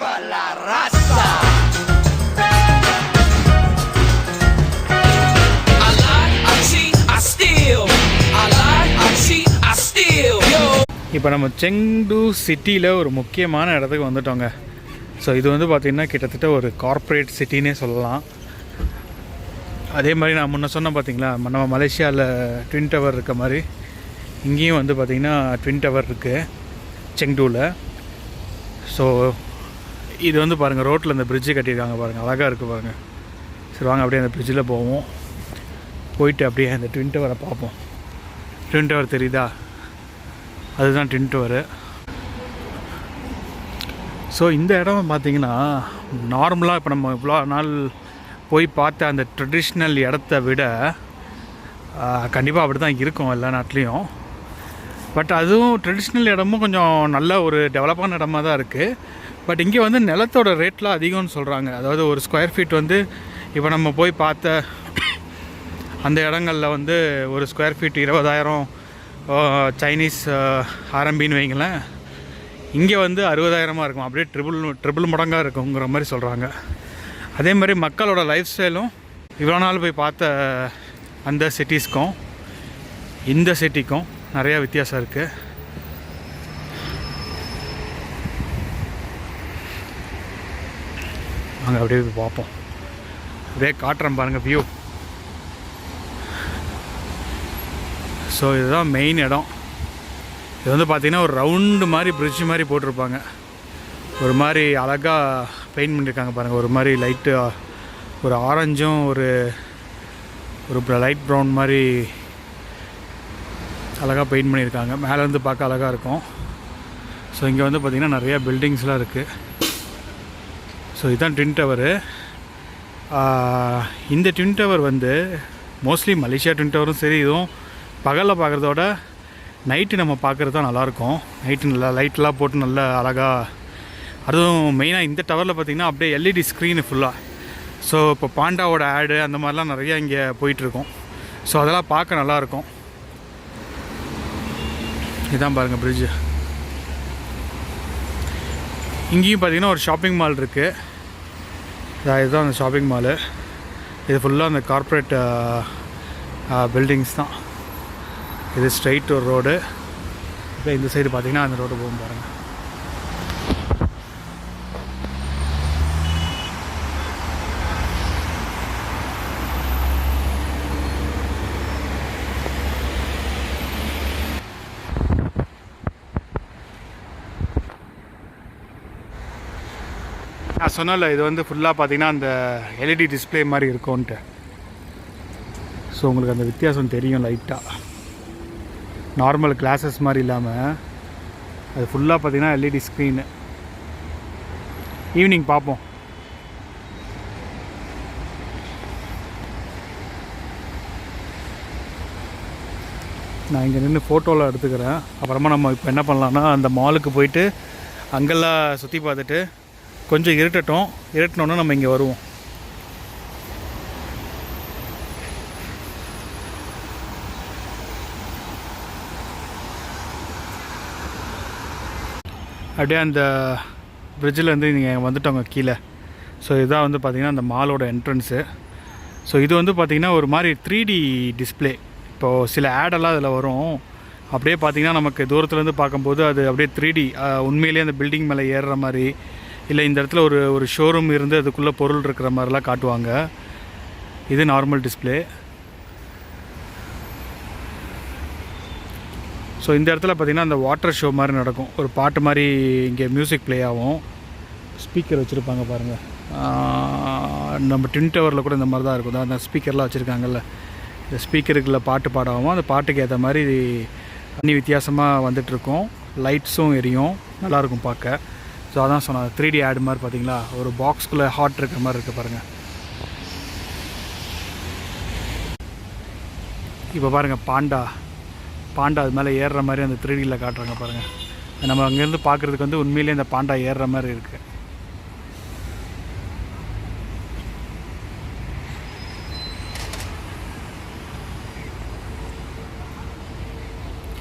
viva la raza. I lie, I cheat, I steal. I lie, I cheat, I steal. Yo. இப்போ நம்ம Chengdu சிட்டியில் ஒரு முக்கியமான இடத்துக்கு வந்துட்டோங்க. ஸோ இது வந்து பார்த்திங்கன்னா கிட்டத்தட்ட ஒரு கார்ப்பரேட் சிட்டின்னே சொல்லலாம். அதே மாதிரி நான் முன்ன சொன்னேன் பார்த்திங்களா, நம்ம மலேசியாவில் ட்வின் டவர் இருக்க மாதிரி இங்கேயும் வந்து பார்த்திங்கன்னா ட்வின் டவர் இருக்குது செங்டூவில். ஸோ இது வந்து பாருங்கள், ரோட்டில் இந்த பிரிட்ஜு கட்டியிருக்காங்க பாருங்கள், அழகாக இருக்குது பாருங்கள். சரி வாங்க அப்படியே அந்த பிரிட்ஜில் போவோம். போயிட்டு அப்படியே அந்த ட்வின் டவரை பார்ப்போம். ட்வின் டவர் தெரியுதா? அதுதான் ட்வின் டவரு. ஸோ இந்த இடம் பார்த்திங்கன்னா நார்மலாக இப்போ நம்ம இவ்வளோ நாள் போய் பார்த்த அந்த ட்ரெடிஷ்னல் இடத்த விட கண்டிப்பாக அப்படி தான் இருக்கும் எல்லா நாட்டிலையும். பட் அதுவும் ட்ரெடிஷ்னல் இடமும் கொஞ்சம் நல்ல ஒரு டெவலப்பான இடமா தான் இருக்குது. பட் இங்கே வந்து நிலத்தோட ரேட்லாம் அதிகம்னு சொல்கிறாங்க. அதாவது ஒரு ஸ்கொயர் ஃபீட் வந்து இப்போ நம்ம போய் பார்த்த அந்த இடங்களில் வந்து ஒரு ஸ்கொயர் ஃபீட் 20,000 சைனீஸ் ஆரம்பின்னு வைங்களேன். இங்கே வந்து 60,000 இருக்கும். அப்படியே ட்ரிபிள் மடங்காக இருக்குங்கிற மாதிரி சொல்கிறாங்க. அதே மாதிரி மக்களோட லைஃப் ஸ்டைலும் இவ்வளோ நாள் போய் பார்த்த அந்த சிட்டிஸ்க்கும் இந்த சிட்டிக்கும் நிறையா வித்தியாசம் இருக்குது. அங்கே அப்படியே போய் பார்ப்போம். அப்படியே காட்டுறேன் பாருங்கள் வியூ. ஸோ இதுதான் மெயின் இடம். இது வந்து பார்த்திங்கன்னா ஒரு ரவுண்டு மாதிரி பிரிட்ஜ் மாதிரி போட்டிருப்பாங்க. ஒரு மாதிரி அழகாக பெயிண்ட் பண்ணியிருக்காங்க பாருங்கள். ஒரு மாதிரி லைட்டு, ஒரு ஆரஞ்சும் ஒரு லைட் ப்ரௌன் மாதிரி அழகாக பெயிண்ட் பண்ணியிருக்காங்க. மேலேருந்து பார்க்க அழகாக இருக்கும். ஸோ இங்கே வந்து பார்த்திங்கன்னா நிறையா பில்டிங்ஸ்லாம் இருக்குது. ஸோ இதுதான் ட்வின் டவரு. இந்த ட்வின் டவர் வந்து மோஸ்ட்லி மலேசியா ட்வின் டவரும் சரி, இதுவும் பகலில் பார்க்குறதோட நைட்டு நம்ம பார்க்குறது தான் நல்லாயிருக்கும். நைட்டு நல்லா லைட்லாம் போட்டு நல்லா அழகாக, அதுவும் மெயினாக இந்த டவரில் பார்த்திங்கன்னா அப்படியே எல்இடி ஸ்க்ரீனு ஃபுல்லாக. ஸோ இப்போ பாண்டாவோட ஆடு அந்த மாதிரிலாம் நிறையா இங்கே போயிட்டுருக்கோம். ஸோ அதெல்லாம் பார்க்க நல்லாயிருக்கும். இதுதான் பாருங்கள் பிரிட்ஜு. இங்கேயும் பார்த்திங்கன்னா ஒரு ஷாப்பிங் மால் இருக்குது. இதுதான் அந்த ஷாப்பிங் மாலு. இது ஃபுல்லாக அந்த கார்ப்பரேட் பில்டிங்ஸ் தான். இது ஸ்ட்ரைட் ஒரு ரோடு. இப்போ இந்த சைடு பார்த்திங்கன்னா அந்த ரோடு போகும் பாருங்கள். நான் சொன்னல இது வந்து ஃபுல்லாக பார்த்திங்கன்னா அந்த எல்இடி டிஸ்பிளே மாதிரி இருக்கும்ன்ட்டு. ஸோ உங்களுக்கு அந்த வித்தியாசம் தெரியும் லைட்டாக. நார்மல் கிளாஸஸ் மாதிரி இல்லாமல் அது ஃபுல்லாக பார்த்திங்கன்னா எல்இடி ஸ்க்ரீனு. ஈவினிங் பார்ப்போம். நான் இங்கே நின்று ஃபோட்டோவில் எடுத்துக்கிறேன். அப்புறமா நம்ம இப்போ என்ன பண்ணலான்னா அந்த மாலுக்கு போயிட்டு அங்கெல்லாம் சுற்றி பார்த்துட்டு கொஞ்சம் இருட்டினோன்னா நம்ம இங்கே வருவோம். அப்படியே அந்த பிரிட்ஜிலேருந்து நீங்கள் வந்துட்டோங்க கீழே. ஸோ இதுதான் வந்து பார்த்திங்கன்னா அந்த மாலோட என்ட்ரன்ஸு. ஸோ இது வந்து பார்த்திங்கன்னா ஒரு மாதிரி 3D டிஸ்பிளே. இப்போது சில ஆடெல்லாம் அதில் வரும். அப்படியே பார்த்திங்கன்னா நமக்கு தூரத்துலேருந்து பார்க்கும்போது அது அப்படியே 3D உண்மையிலேயே அந்த பில்டிங் மேலே ஏறுற மாதிரி, இல்லை இந்த இடத்துல ஒரு ஷோரூம் இருந்து அதுக்குள்ளே பொருள் இருக்கிற மாதிரிலாம் காட்டுவாங்க. இது நார்மல் டிஸ்பிளே. ஸோ இந்த இடத்துல பார்த்திங்கன்னா அந்த வாட்டர் ஷோ மாதிரி நடக்கும். ஒரு பாட்டு மாதிரி இங்கே மியூசிக் ப்ளே ஆகும். ஸ்பீக்கர் வச்சுருப்பாங்க பாருங்கள். நம்ம ட்வின் டவரில் கூட இந்த மாதிரி தான் இருக்கும். அந்த ஸ்பீக்கர்லாம் வச்சுருக்காங்கல்ல, இந்த ஸ்பீக்கருக்குள்ள பாட்டு பாடாமல் அந்த பாட்டுக்கு ஏற்ற மாதிரி தண்ணி வித்தியாசமாக வந்துட்டுருக்கும். லைட்ஸும் எரியும், நல்லாயிருக்கும் பார்க்க. ஸோ அதான் சொன்னேன் 3D ஆடு மாதிரி பார்த்தீங்களா, ஒரு பாக்ஸ்குள்ளே ஹாட் இருக்கிற மாதிரி இருக்குது பாருங்கள். இப்போ பாருங்கள் பாண்டா அது மேலே ஏறுற மாதிரி அந்த 3Dயில் காட்டுறாங்க பாருங்கள். நம்ம அங்கேருந்து பார்க்குறதுக்கு வந்து உண்மையிலே இந்த பாண்டா ஏறுற மாதிரி இருக்குது.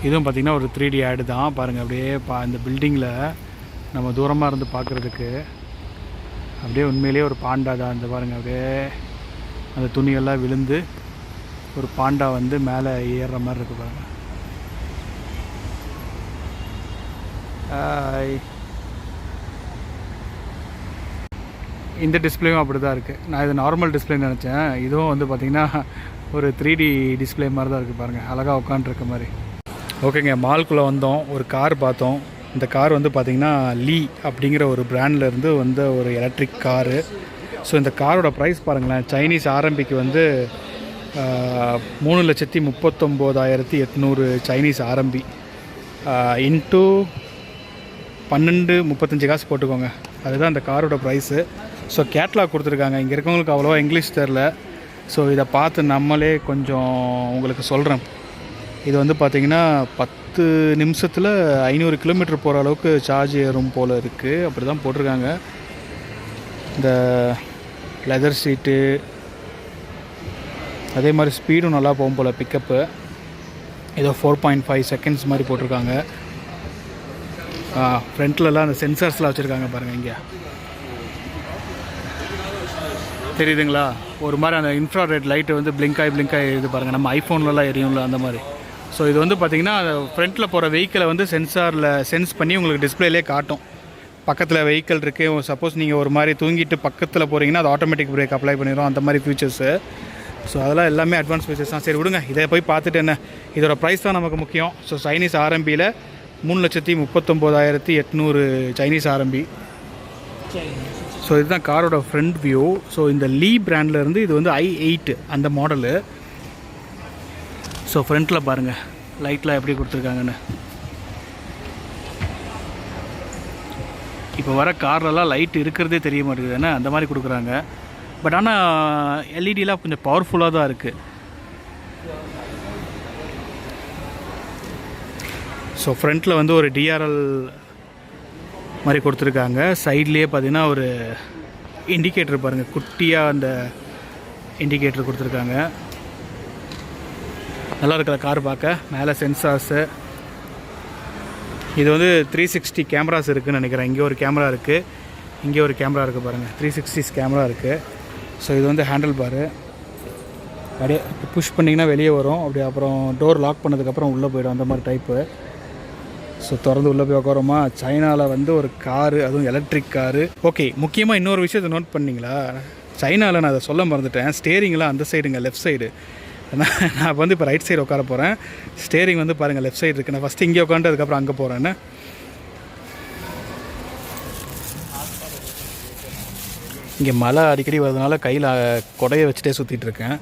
இதுவும் பார்த்திங்கன்னா ஒரு 3D ஆடு தான் பாருங்கள். அப்படியே இந்த பில்டிங்கில் நம்ம தூரமாக இருந்து பார்க்குறதுக்கு அப்படியே உண்மையிலேயே ஒரு பாண்டா தான். அந்த பாருங்கள், அப்படியே அந்த துணியெல்லாம் விழுந்து ஒரு பாண்டா வந்து மேலே ஏறுற மாதிரி இருக்குது பாருங்கள். இந்த டிஸ்பிளேவும் அப்படி தான் இருக்குது. நான் இது நார்மல் டிஸ்பிளேன்னு நினச்சேன். இதுவும் வந்து பார்த்திங்கன்னா ஒரு 3D டிஸ்பிளே மாதிரி தான் இருக்குது பாருங்கள், அழகாக உட்காண்ட்ருக்க மாதிரி. ஓகேங்க, மால்குள்ளே வந்தோம், ஒரு கார் பார்த்தோம். இந்த கார் வந்து பார்த்திங்கன்னா லீ அப்படிங்கிற ஒரு பிராண்ட்லேருந்து வந்த ஒரு எலக்ட்ரிக் காரு. ஸோ இந்த காரோட ப்ரைஸ் பாருங்களேன், சைனீஸ் ஆர்எம்பிக்கு வந்து 3,39,800 சைனீஸ் ஆர்எம்பி இன்ட்டு 12.35 காசு போட்டுக்கோங்க. அதுதான் இந்த காரோட ப்ரைஸு. ஸோ கேட்லாக் கொடுத்துருக்காங்க. இங்கே இருக்கவங்களுக்கு அவ்வளோவா இங்கிலீஷ் தெரில. ஸோ இதை பார்த்து நம்மளே கொஞ்சம் உங்களுக்கு சொல்கிறேன். இது வந்து பார்த்திங்கன்னா 10 நிமிஷத்தில் 500 கிலோமீட்டர் போகிற அளவுக்கு சார்ஜ் ஏறும் போல் இருக்குது. அப்படி தான் போட்டிருக்காங்க. இந்த லெதர் சீட்டு, அதே மாதிரி ஸ்பீடும் நல்லா போகும் போல். பிக்கப்பு ஏதோ 4.5 செகண்ட்ஸ் மாதிரி போட்டிருக்காங்க. ஃப்ரண்ட்லலாம் அந்த சென்சார்ஸ்லாம் வச்சுருக்காங்க பாருங்கள். இங்கே தெரியுதுங்களா, ஒரு மாதிரி அந்த இன்ஃப்ராரெட் லைட்டு வந்து பிளிங்க் ஆகி இது பாருங்கள், நம்ம ஐஃபோன்லலாம் எரியும்ல அந்த மாதிரி. ஸோ இது வந்து பார்த்திங்கன்னா ஃப்ரண்ட்டில் போகிற வெஹிக்கிளை வந்து சென்சாரில் சென்ஸ் பண்ணி உங்களுக்கு டிஸ்பிளேலே காட்டும். பக்கத்தில் வெஹிக்கிள் இருக்குது, சப்போஸ் நீங்கள் ஒரு மாதிரி தூங்கிட்டு பக்கத்தில் போகிறீங்கன்னா அது ஆட்டோமேட்டிக் பிரேக் அப்ளை பண்ணிடும், அந்த மாதிரி ஃபீச்சர்ஸு. ஸோ அதெல்லாம் எல்லாமே அட்வான்ஸ் ஃபீச்சர்ஸ் தான். சரி விடுங்க, இதை போய் பார்த்துட்டு என்ன, இதோட ப்ரைஸ் தான் நமக்கு முக்கியம். ஸோ சைனீஸ் ஆர்எம்பியில் 3,39,800 சைனீஸ் ஆர்எம்பி. ஸோ இதுதான் காரோட ஃப்ரண்ட் வியூ. ஸோ இந்த லீ பிராண்ட்லேருந்து இது வந்து i8 அந்த மாடலு. ஸோ ஃப்ரண்ட்டில் பாருங்கள் லைட்லாம் எப்படி கொடுத்துருக்காங்கன்னு. இப்போ வர கார்லலாம் லைட் இருக்கிறதே தெரிய மாட்டேங்குது, என்ன அந்த மாதிரி கொடுக்குறாங்க. பட் ஆனால் எல்இடிலாம் கொஞ்சம் பவர்ஃபுல்லாக தான் இருக்குது. ஸோ ஃப்ரண்ட்டில் வந்து ஒரு டிஆர்எல் மாதிரி கொடுத்துருக்காங்க. சைட்லேயே பார்த்தீங்கன்னா ஒரு இண்டிகேட்டர் பாருங்கள், குட்டியாக அந்த இண்டிகேட்டர் கொடுத்துருக்காங்க. நல்லா இருக்கிற கார் பார்க்க. மேலே சென்சார்ஸு, இது வந்து 360 கேமராஸ் இருக்குதுன்னு நினைக்கிறேன். இங்கே ஒரு கேமரா இருக்குது, இங்கே ஒரு கேமரா இருக்குது பாருங்கள், 360 கேமரா இருக்குது. ஸோ இது வந்து ஹேண்டில் பாரு, அப்படியே புஷ் பண்ணிங்கன்னா வெளியே வரும். அப்படியே அப்புறம் டோர் லாக் பண்ணதுக்கப்புறம் உள்ளே போயிடும், அந்த மாதிரி டைப்பு. ஸோ திறந்து உள்ளே போய் உட்காரோமா. சைனாவில் வந்து ஒரு காரு, அதுவும் எலக்ட்ரிக் காரு. ஓகே, முக்கியமாக இன்னொரு விஷயத்தை நோட் பண்ணிங்களா, சைனாவில் நான் அதை சொல்ல மறந்துட்டேன். ஸ்டேரிங்லாம் அந்த சைடுங்க, லெஃப்ட் சைடு. நான் வந்து இப்போ ரைட் சைடு உட்கார போகிறேன். ஸ்டேரிங் வந்து பாருங்கள் லெஃப்ட் சைடு இருக்குது. நான் ஃபஸ்ட்டு இங்கே உட்காந்து அதுக்கப்புறம் அங்கே போகிறேன்னு. இங்கே மழை அடிக்கடி வரதுனால கையில் கொடையை வச்சுட்டே சுற்றிட்டு இருக்கேன்.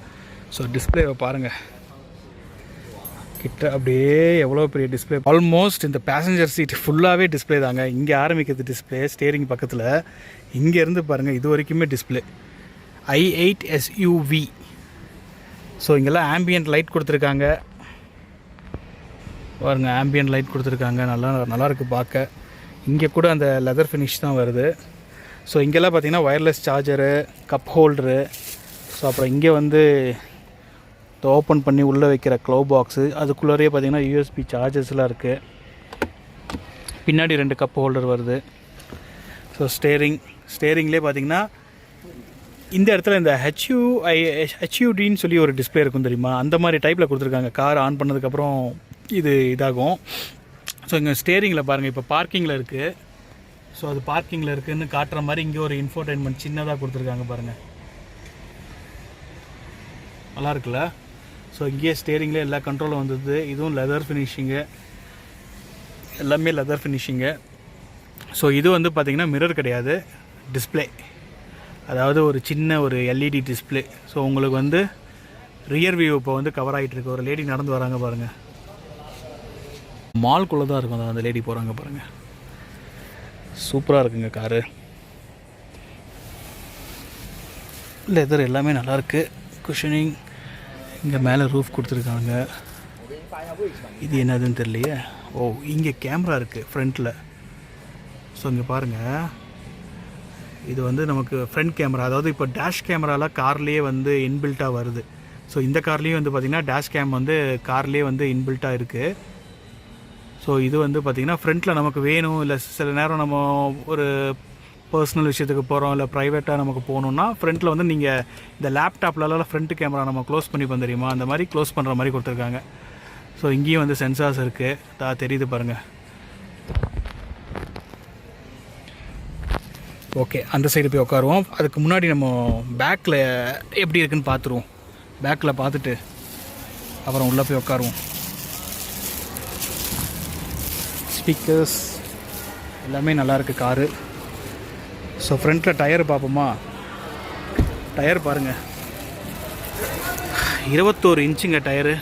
ஸோ டிஸ்பிளேவை பாருங்கள் கிட்ட, அப்படியே எவ்வளோ பெரிய டிஸ்பிளே. ஆல்மோஸ்ட் இந்த பேசஞ்சர் சீட் ஃபுல்லாகவே டிஸ்பிளே தாங்க. இங்கே ஆரம்பிக்கிறது டிஸ்பிளே, ஸ்டேரிங் பக்கத்தில். இங்கேருந்து பாருங்கள் இது வரைக்குமே டிஸ்பிளே. i8 SUV. ஸோ இங்கெல்லாம் ஆம்பியன்ட் லைட் கொடுத்துருக்காங்க பாருங்க, ஆம்பியன்ட் லைட் கொடுத்துருக்காங்க. நல்லா இருக்குது பார்க்க. இங்கே கூட அந்த லெதர் ஃபினிஷ் தான் வருது. ஸோ இங்கெல்லாம் பார்த்திங்கன்னா wireless charger, cup holder. So அப்புறம் இங்கே வந்து ஓப்பன் பண்ணி உள்ளே வைக்கிற க்ளோ பாக்ஸு, அதுக்குள்ளேயே பார்த்திங்கன்னா யூஎஸ்பி சார்ஜர்ஸ்லாம் இருக்குது. பின்னாடி 2 கப் ஹோல்டர் வருது. ஸோ ஸ்டேரிங்லேயே பார்த்திங்கன்னா இந்த இடத்துல இந்த HUDன்னு சொல்லி ஒரு டிஸ்பிளே இருக்கும் தெரியுமா, அந்த மாதிரி டைப்பில் கொடுத்துருக்காங்க. கார் ஆன் பண்ணதுக்கப்புறம் இது இதாகும். ஸோ இங்கே ஸ்டேரிங்கில் பாருங்கள், இப்போ பார்க்கிங்கில் இருக்குது. ஸோ அது பார்க்கிங்கில் இருக்குதுன்னு காட்டுற மாதிரி இங்கே ஒரு இன்ஃபோர்டைன்மெண்ட் சின்னதாக கொடுத்துருக்காங்க பாருங்கள், நல்லா இருக்குல்ல. ஸோ இங்கேயே ஸ்டேரிங்கில் எல்லா கண்ட்ரோலும் வந்தது. இதுவும் லெதர் ஃபினிஷிங்கு, எல்லாமே லெதர் ஃபினிஷிங்கு. ஸோ இது வந்து பார்த்திங்கன்னா மிரர் கிடையாது, டிஸ்பிளே. அதாவது ஒரு சின்ன ஒரு எல்இடி டிஸ்பிளே. ஸோ உங்களுக்கு வந்து ரியர் வியூ இப்போ வந்து கவர் ஆகிட்டுருக்கு. ஒரு லேடி நடந்து வராங்க பாருங்கள், மால்குள்ளே தான் இருக்கும் அந்த லேடி போகிறாங்க பாருங்கள். சூப்பராக இருக்குங்க காரு. லெதர் எல்லாமே நல்லாயிருக்கு. குஷனிங், இங்கே மேலே ரூஃப் கொடுத்துருக்காங்க. இது என்னதுன்னு தெரியலையே. ஓ, இங்கே கேமரா இருக்குது ஃப்ரண்ட்டில். ஸோ இங்கே பாருங்கள், இது வந்து நமக்கு ஃப்ரண்ட் கேமரா. அதாவது இப்போ டேஷ் கேமராலாம் கார்லேயே வந்து இன்பில்ட்டாக வருது. ஸோ இந்த கார்லேயும் வந்து பார்த்திங்கன்னா டேஷ் கேம் வந்து கார்லேயே வந்து இன்பில்ட்டாக இருக்குது. ஸோ இது வந்து பார்த்திங்கன்னா ஃப்ரண்ட்டில் நமக்கு வேணும், இல்லை சில நேரம் நம்ம ஒரு பர்சனல் விஷயத்துக்கு போகிறோம் இல்லை ப்ரைவேட்டாக நமக்கு போகணுன்னா ஃப்ரண்ட்டில் வந்து நீங்கள் இந்த லேப்டாப்லலாம் ஃப்ரண்ட் கேமரா நம்ம க்ளோஸ் பண்ணிப்போம் தெரியுமா, அந்த மாதிரி க்ளோஸ் பண்ணுற மாதிரி கொடுத்துருக்காங்க. ஸோ இங்கேயும் வந்து சென்சார்ஸ் இருக்குது, தெரியுது பாருங்கள். ஓகே, அந்த சைடு போய் உட்காருவோம். அதுக்கு முன்னாடி நம்ம பேக்கில் எப்படி இருக்குன்னு பார்த்துருவோம். பேக்கில் பார்த்துட்டு அப்புறம் உள்ளே போய் உட்காருவோம். ஸ்பீக்கர்ஸ் எல்லாமே நல்லாயிருக்கு காரு. ஸோ ஃப்ரண்ட்டில் டயர் பார்ப்போமா. டயர் பாருங்கள், 21 இன்ச்சுங்க டயரு.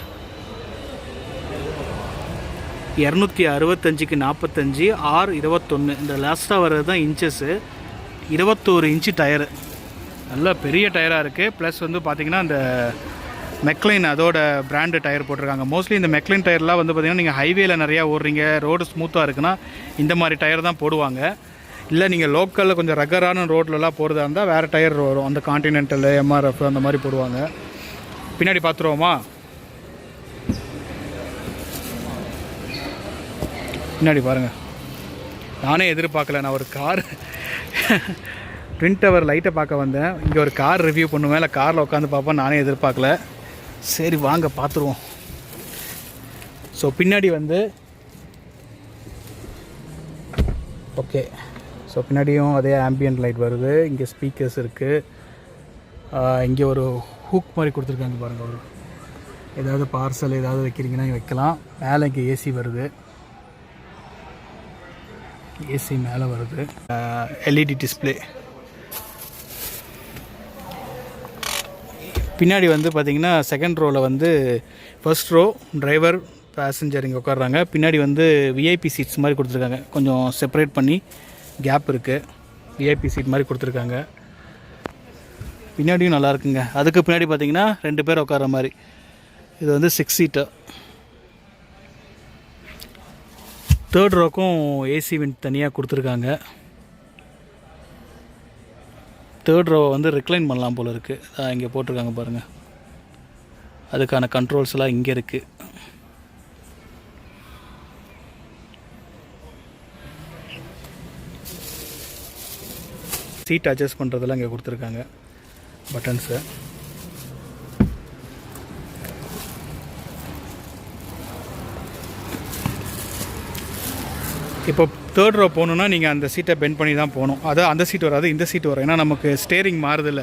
265க்கு 45, 621 இந்த லாஸ்ட்டாக வர்றது தான் இன்ச்சஸ்ஸு. 21 இன்ச்சு டயரு, நல்ல பெரிய டயராக இருக்குது. ப்ளஸ் வந்து பார்த்திங்கன்னா இந்த மெக்லைன் அதோட பிராண்டு டயர் போட்டிருக்காங்க. மோஸ்ட்லி இந்த மெக்லைன் டயர்லாம் வந்து பார்த்திங்கன்னா நீங்கள் ஹைவேல நிறையா ஓடுறீங்க, ரோடு ஸ்மூத்தாக இருக்குன்னா இந்த மாதிரி டயர் தான் போடுவாங்க. இல்லை நீங்கள் லோக்கலில் கொஞ்சம் ரகரான ரோட்லலாம் போகிறதா இருந்தால் வேறு டயர் வரும், அந்த கான்டினென்டல், எம்ஆர்எஃப் அந்த மாதிரி போடுவாங்க. பின்னாடி பார்த்துருவோமா. பின்னாடி பாருங்கள், நானே எதிர்பார்க்கல. நான் ஒரு கார் ட்வின் டவர் லைட்டை பார்க்க வந்தேன், இங்கே ஒரு கார் ரிவ்யூ பண்ணுவேன் இல்லை காரில் உட்காந்து பார்ப்போம், நானே எதிர்பார்க்கல. சரி வாங்க பார்த்துருவோம். ஸோ பின்னாடி வந்து ஓகே, ஸோ பின்னாடியும் அதே ஆம்பியன்ட் லைட் வருது. இங்கே ஸ்பீக்கர்ஸ் இருக்குது. இங்கே ஒரு ஹூக் மாதிரி கொடுத்துருக்காங்க பாருங்கள். ஒரு ஏதாவது பார்சல் ஏதாவது வைக்கிறீங்கன்னா இங்கே வைக்கலாம். மேலே இங்கே ஏசி வருது, ஏசி மேலே வருது. LED display. பின்னாடி வந்து பார்த்திங்கன்னா செகண்ட் ரோவில் வந்து ஃபர்ஸ்ட் ரோ டிரைவர் பேசஞ்சர் இங்கே உட்காடுறாங்க. பின்னாடி வந்து விஐபி சீட்ஸ் மாதிரி கொடுத்துருக்காங்க, கொஞ்சம் செப்பரேட் பண்ணி கேப் இருக்குது. விஐபி சீட் மாதிரி கொடுத்துருக்காங்க. பின்னாடியும் நல்லா இருக்குங்க. அதுக்கு பின்னாடி பார்த்திங்கன்னா 2 பேர் உட்கார மாதிரி. இது வந்து 6 சீட்டர். தேர்ட் ரோக்கும் ஏசி விண்ட் தனியாக கொடுத்துருக்காங்க. தேர்ட் ரோவை வந்து ரிக்ளைன் பண்ணலாம் போல் இருக்குது. இங்கே போட்டிருக்காங்க பாருங்கள், அதுக்கான கண்ட்ரோல்ஸ்லாம் இங்கே இருக்குது. சீட் அட்ஜஸ்ட் பண்ணுறதெல்லாம் இங்கே கொடுத்துருக்காங்க, பட்டன்ஸு. இப்போ தேர்ட் ரோ போகணுன்னா நீங்கள் அந்த சீட்டை பெண்ட் பண்ணி தான் போகணும். அதான் அந்த சீட் வராது, இந்த சீட் வரும். ஏன்னா நமக்கு ஸ்டேரிங் மாறுதில்ல.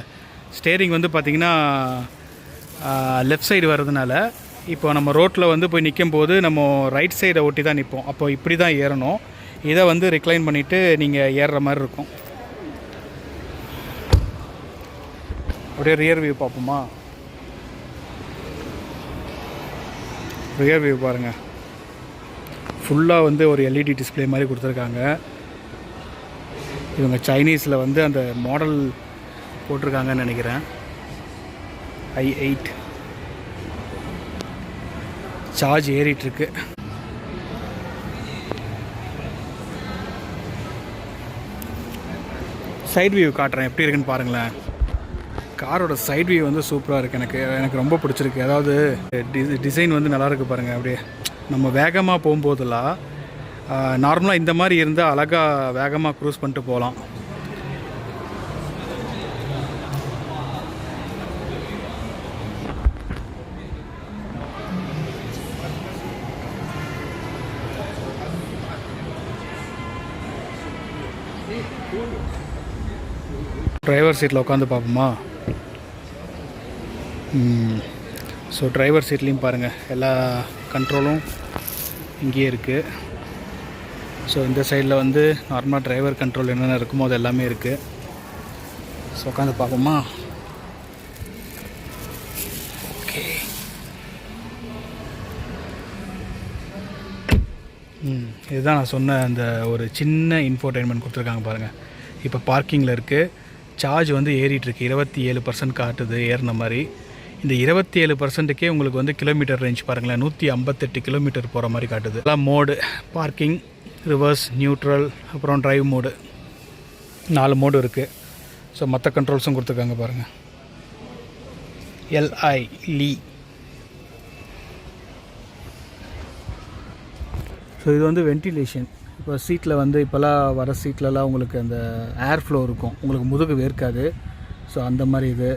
ஸ்டேரிங் வந்து பார்த்திங்கன்னா லெஃப்ட் சைடு வர்றதுனால இப்போ நம்ம ரோட்டில் வந்து போய் நிற்கும் போது நம்ம ரைட் சைடை ஒட்டி தான் நிற்போம். அப்போ இப்படி தான் ஏறணும். இதை வந்து ரிக்ளைன் பண்ணிவிட்டு நீங்கள் ஏறுற மாதிரி இருக்கும். அப்படியே ரியர் வியூ பார்ப்போமா. ரியர் வியூ பாருங்கள், ஃபுல்லாக வந்து ஒரு எல்இடி டிஸ்பிளே மாதிரி கொடுத்துருக்காங்க. இவங்க சைனீஸில் வந்து அந்த மாடல் போட்டிருக்காங்கன்னு நினைக்கிறேன். i8 charge ஏறிட்டுருக்கு. சைட் வியூ காட்டுறேன், எப்படி இருக்குன்னு பாருங்களேன். காரோட சைட் வியூ வந்து சூப்பராக இருக்குது. எனக்கு ரொம்ப பிடிச்சிருக்கு. அதாவது டிசைன் வந்து நல்லாயிருக்கு பாருங்கள். அப்படியே நம்ம வேகமாக போகும்போதெல்லாம் நார்மலாக இந்த மாதிரி இருந்தால் அழகாக வேகமாக க்ரூஸ் பண்ணிட்டு போகலாம். டிரைவர் சீட்டில் உட்காந்து பார்ப்போமா. ஸோ டிரைவர் சீட்லேயும் பாருங்கள், எல்லா கண்ட்ரோலும் இங்கேயே இருக்குது. ஸோ இந்த சைடில் வந்து நார்மலாக டிரைவர் கண்ட்ரோல் என்னென்ன இருக்குமோ அது எல்லாமே இருக்குது. ஸோ உட்காந்து பார்ப்போமா. ஓகே, இதுதான் நான் சொன்ன அந்த ஒரு சின்ன இன்ஃபோர்டைன்மெண்ட் கொடுத்துருக்காங்க பாருங்கள். இப்போ பார்க்கிங்கில் இருக்குது. சார்ஜ் வந்து ஏறிட்டுருக்கு, 27% காட்டுது ஏறின மாதிரி. இந்த 27%க்கே உங்களுக்கு வந்து கிலோமீட்டர் ரேஞ்ச் பாருங்களேன், 158 கிலோமீட்டர் போகிற மாதிரி காட்டுது. எல்லாம் மோடு, பார்க்கிங், ரிவர்ஸ், நியூட்ரல், அப்புறம் டிரைவ் மோடு, 4 மோடு இருக்குது. ஸோ மற்ற கண்ட்ரோல்ஸும் கொடுத்துருக்காங்க பாருங்கள். LI லீ. ஸோ இது வந்து வென்டிலேஷன். இப்போ சீட்டில் வந்து இப்போல்லாம் வர சீட்லலாம் உங்களுக்கு அந்த ஏர் ஃப்ளோ இருக்கும், உங்களுக்கு முதுகு வேர்க்காது. ஸோ அந்த மாதிரி இது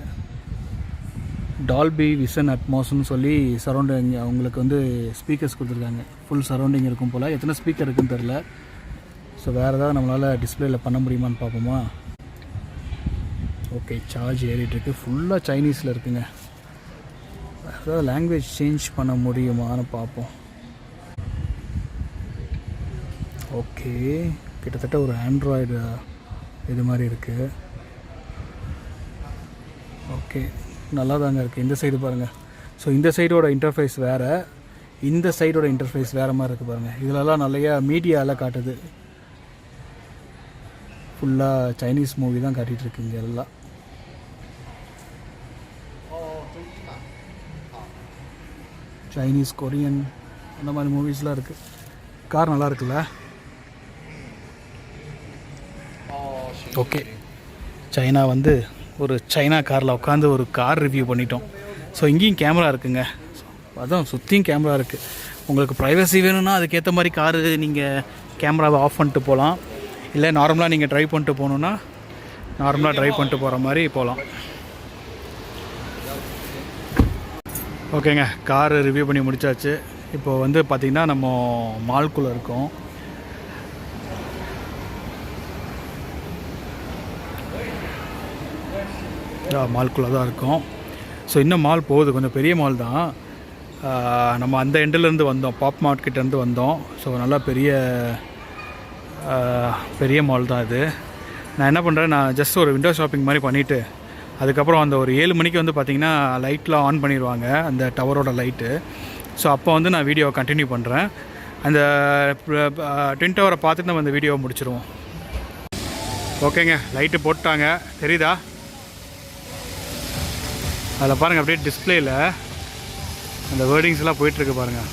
டால்பி விசன் அட்மாஸ்னு சொல்லி சரௌண்டிங் உங்களுக்கு வந்து ஸ்பீக்கர்ஸ் கொடுத்துருக்காங்க. ஃபுல் சரௌண்டிங் இருக்கும் போல். எத்தனை ஸ்பீக்கர் இருக்குதுன்னு தெரில. ஸோ வேறு ஏதாவது நம்மளால் டிஸ்பிளேயில் பண்ண முடியுமான்னு பார்ப்போமா? ஓகே, சார்ஜ் ஏறிட்டுருக்கு. ஃபுல்லாக சைனீஸில் இருக்குங்க. ஏதாவது லாங்குவேஜ் சேஞ்ச் பண்ண முடியுமான்னு பார்ப்போம். ஓகே, கிட்டத்தட்ட ஒரு ஆண்ட்ராய்டு இது மாதிரி இருக்குது. ஓகே, நல்லா தாங்க இருக்குது. இந்த சைடு பாருங்கள். ஸோ இந்த சைடோட இன்டர்ஃபேஸ் வேறு, இந்த சைடோட இன்டர்ஃபேஸ் வேறு மாதிரி இருக்குது பாருங்கள். இதிலலாம் நிறையா மீடியாவில் காட்டுது. ஃபுல்லாக சைனீஸ் மூவி தான் காட்டிகிட்ருக்குங்க எல்லாம். சைனீஸ், கொரியன் அந்த மாதிரி மூவிஸ்லாம் இருக்குது. கார் நல்லா இருக்குல்ல? ஓகே, சைனா வந்து ஒரு சைனா காரில் உட்காந்து ஒரு கார் ரிவ்யூ பண்ணிட்டோம். ஸோ இங்கேயும் கேமரா இருக்குங்க. அதான் சுற்றியும் கேமரா இருக்குது. உங்களுக்கு ப்ரைவசி வேணும்னா அதுக்கேற்ற மாதிரி காரு நீங்கள் கேமராவை ஆஃப் பண்ணிட்டு போகலாம். இல்லை நார்மலாக நீங்கள் ட்ரைவ் பண்ணிட்டு போகணுன்னா நார்மலாக ட்ரைவ் பண்ணிட்டு போகிற மாதிரி போகலாம். ஓகேங்க, கார் ரிவ்யூ பண்ணி முடித்தாச்சு. இப்போது வந்து பார்த்திங்கன்னா நம்ம மால்குள்ளே இருக்கோம். மால்குள்ளே தான் இருக்கும். ஸோ இன்னும் மால் போகுது, கொஞ்சம் பெரிய மால் தான். நம்ம அந்த எண்டிலேருந்து வந்தோம், பாப் மார்க்கெட்லேருந்து வந்தோம். ஸோ நல்லா பெரிய மால் தான் இது. நான் என்ன பண்ணுறேன், நான் ஜஸ்ட் ஒரு விண்டோ ஷாப்பிங் மாதிரி பண்ணிவிட்டு அதுக்கப்புறம் அந்த ஒரு 7 மணிக்கு வந்து பார்த்திங்கன்னா லைட்லாம் ஆன் பண்ணிடுவாங்க, அந்த டவரோட லைட்டு. ஸோ அப்போ வந்து நான் வீடியோவை கண்டினியூ பண்ணுறேன். அந்த ட்வின் டவரை பார்த்துட்டு நம்ம அந்த வீடியோவை முடிச்சிடுவோம். ஓகேங்க, லைட்டு போட்டாங்க, தெரியுதா? அதில் பாருங்கள், அப்படியே டிஸ்பிளேயில் அந்த வேர்டிங்ஸ்லாம் போயிட்டுருக்கு பாருங்கள்.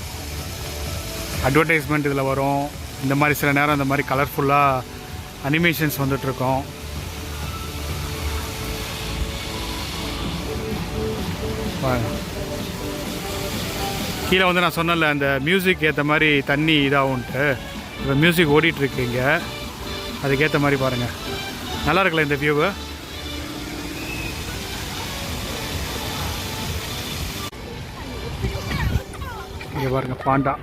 அட்வர்டைஸ்மெண்ட் இதில் வரும். இந்த மாதிரி சில நேரம் இந்த மாதிரி கலர்ஃபுல்லாக அனிமேஷன்ஸ் வந்துட்ருக்கோம். பாருங்கள், கீழே வந்து நான் சொன்னல அந்த மியூசிக் ஏற்ற மாதிரி தண்ணி இதாகும்ன்ட்டு. இப்போ மியூசிக் ஓடிட்டுருக்குங்க, அதுக்கேற்ற மாதிரி பாருங்கள். நல்லா இருக்குல்ல இந்த வியூவு? இங்கே பாருங்கள், பாண்டா.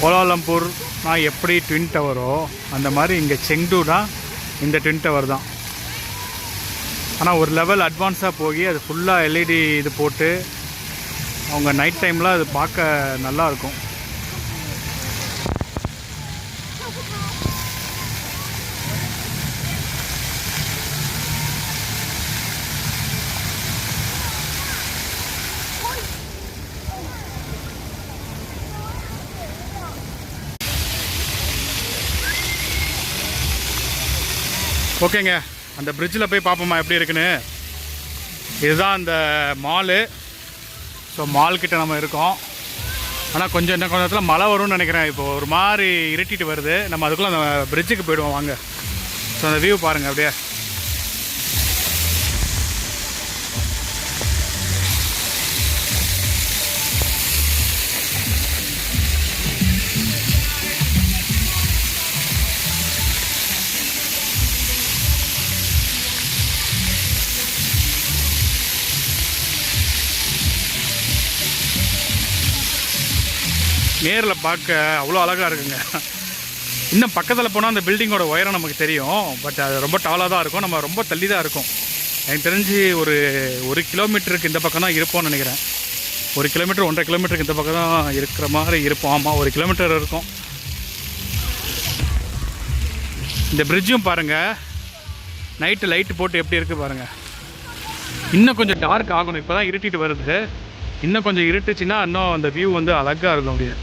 கோலாலம்பூர்னா எப்படி ட்வின் டவரோ அந்த மாதிரி இங்கே செங்டூனா இந்த ட்வின் டவர் தான். ஆனால் ஒரு லெவல் அட்வான்ஸாக போய் அது ஃபுல்லாக எல்இடி இது போட்டு அவங்க நைட் டைமில் அது பார்க்க நல்லாயிருக்கும். ஓகேங்க, அந்த பிரிட்ஜில் போய் பார்ப்போமா எப்படி இருக்குன்னு. இதுதான் அந்த மாலு. ஸோ மால்கிட்ட நம்ம இருக்கோம். ஆனால் கொஞ்சம் இன்னும் கொஞ்சம் நேரத்தில் மழை வரும்னு நினைக்கிறேன். இப்போது ஒரு மாதிரி இருட்டிட்டு வருது. நம்ம அதுக்குள்ளே அந்த பிரிட்ஜுக்கு போயிடுவோம் வாங்க. ஸோ அந்த வியூ பாருங்கள் அப்படியே. நேரில் பார்க்க அவ்வளோ அழகாக இருக்குங்க. இன்னும் பக்கத்தில் போனால் அந்த பில்டிங்கோட உயரம் நமக்கு தெரியும். பட் அது ரொம்ப டாலாக தான் இருக்கும். நம்ம ரொம்ப தள்ளி தான் இருக்கும். எனக்கு தெரிஞ்சு ஒரு கிலோமீட்டருக்கு இந்த பக்கம் தான் இருப்போம்னு நினைக்கிறேன். 1 கிலோமீட்டர் 1.5 கிலோமீட்டருக்கு இந்த பக்கம் தான் இருக்கிற மாதிரி இருப்போம். ஆமாம், 1 கிலோமீட்டர் இருக்கும். இந்த பிரிட்ஜும் பாருங்கள், நைட்டு லைட்டு போட்டு எப்படி இருக்குது பாருங்கள். இன்னும் கொஞ்சம் டார்க் ஆகணும். இப்போ தான் இருட்டிட்டு வருது. இன்னும் கொஞ்சம் இருட்டுச்சுன்னா இன்னும் அந்த வியூ வந்து அழகாக இருக்கும் அப்படியே.